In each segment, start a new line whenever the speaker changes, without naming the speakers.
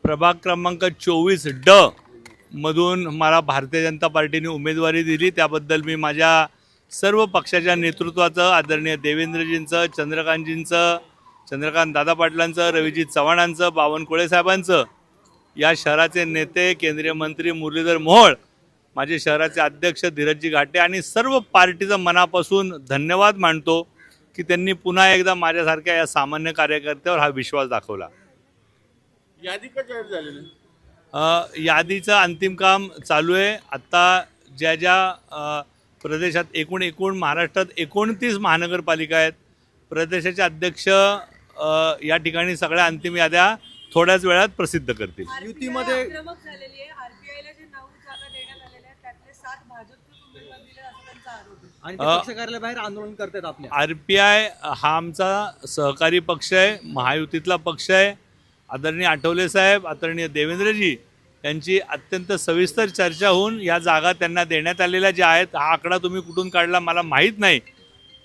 प्रभाग क्रमांक 24D मधून मला भारतीय जनता पार्टीने उमेदवारी दिली, त्याबद्दल मी माझ्या सर्व पक्षाच्या नेतृत्वाचं, आदरणीय देवेंद्रजींचं, चंद्रकांत दादा पाटलांचं, रविजी चव्हाणांचं, बावनकुळे साहेबांचं, या शहराचे नेते केंद्रीय मंत्री मुरलीधर मोहोळ, माझे शहराचे अध्यक्ष धीरजजी घाटे आणि सर्व पार्टीचं मनापासून धन्यवाद मानतो की त्यांनी पुन्हा एकदा माझ्यासारख्या या सामान्य कार्यकर्त्यावर हा विश्वास दाखवला.
यादी का जाहीर झालेली?
यादीचं अंतिम काम चालू आहे. आत्ता ज्या प्रदेशात एकूण महाराष्ट्रात 29 महानगरपालिका आहेत. प्रदेशाचे अध्यक्ष या ठिकाणी सगळ्या अंतिम याद्या थोड्याच वेळात प्रसिद्ध करतील.
युतीमध्ये आक्रमक झालेली आहे. आरपीआयला जे 9 जागा देण्यात आलेल्या आहेत त्यातले 7 भाजपचे उमेदवार दिले असं त्यांचा आरोप आहे.
आणि ते पक्ष कार्यालयाबाहेर आंदोलन करतात आपल्या.
आरपीआय हा आमचा सहकारी पक्ष आहे, महायुतीतला पक्ष आहे. आदरणीय आठवले साहेब, आदरणीय देवेंद्रजी यांची अत्यंत सविस्तर चर्चा होऊन या जागा त्यांना देण्यात आलेल्या ज्या आहेत, हा आकडा तुम्ही कुठून काढला मला माहीत नाही,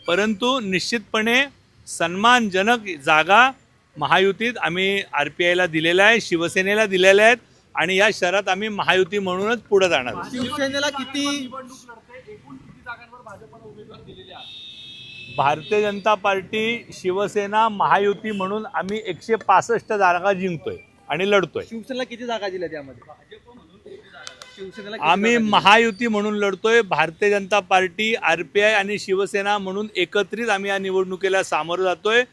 परंतु निश्चितपणे सन्मानजनक जागा महायुतीत आम्ही आरपीआयला दिलेल्या आहे, शिवसेनेला दिलेल्या आहेत आणि या शहरात आम्ही महायुती म्हणूनच पुढे जाणार.
शिवसेनेला किती
भारतीय जनता पार्टी, शिवसेना, महायुती म्हणून आम्ही 165 जागा जिंकतोय आणि लढतोय.
शिवसेनेला किती जागा दिल्या त्यामध्ये? शिवसेनेला
आम्ही महायुती म्हणून लढतोय. भारतीय जनता पार्टी, आरपीआय आणि शिवसेना म्हणून एकत्रित आम्ही या निवडणुकीला सामोरं जातोय.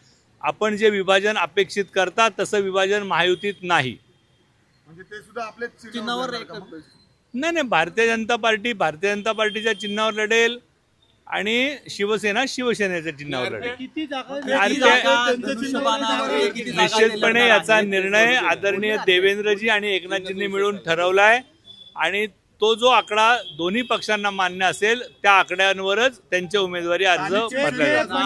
आपण जे विभाजन अपेक्षित करता तसं विभाजन महायुतीत नाही.
म्हणजे ते सुद्धा आपल्या
चिन्हावर
नाही, भारतीय जनता पार्टीच्या चिन्हावर लढेल आणि शिवसेना शिवसेनेच्या चिन्हावर लढेल.
किती
निश्चितपणे याचा निर्णय आदरणीय देवेंद्रजी आणि एकनाथजींनी मिळून ठरवलाय आणि तो जो आकडा दोन्ही पक्षांना मान्य असेल त्या आकड्यांवरच त्यांचे उमेदवारी अर्ज भरले जातात.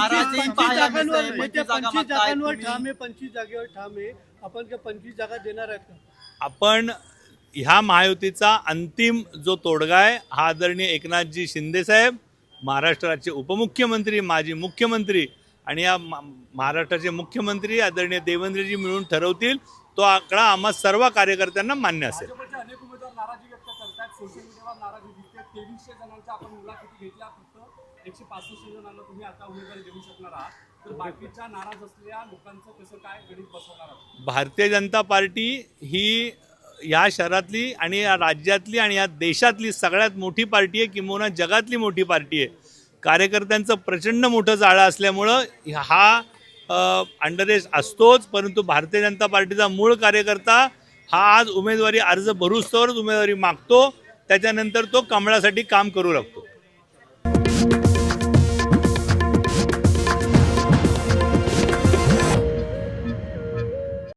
25 जागांवर ठाम आहे, 25 जागेवर ठाम आहे. आपण काय 25 जागा देणार आहेत का?
आपण ह्या महायुतीचा अंतिम जो तोडगा आहे हा आदरणीय एकनाथजी शिंदे साहेब, महाराष्ट्राचे उपमुख्यमंत्री, माजी मुख्यमंत्री आणि या महाराष्ट्राचे मुख्यमंत्री आदरणीय देवेंद्रजी मिळून ठरवतील. तो आकडा आम्हा सर्व कार्यकर्त्यांना मान्य असेल.
अनेक उमेदवार नाराजी व्यक्त करतात, सोशल मीडियावर नाराजी दिसते. 2300 जणांच्या आपण मुलाखती घेतल्या, फक्त 165 जणांना तुम्ही आता उमेदवारी देऊ शकणार आहात, तर बाकीच्या नाराज असलेल्या लोकांचं कसं काय गणित बसवणार आहात?
भारतीय जनता पार्टी ही या शहरातली आणि या राज्यातली आणि या देशातली सगळ्यात मोठी पार्टी आहे, किंबहुना जगातली मोठी पार्टी आहे. कार्यकर्त्यांचं प्रचंड मोठं जाळं असल्यामुळं हा अंडरएज असतोच, परंतु भारतीय जनता पार्टीचा मूळ कार्यकर्ता हा आज उमेदवारी अर्ज भरूस्तोवरच उमेदवारी मागतो, त्याच्यानंतर तो कमळासाठी काम करू लागतो.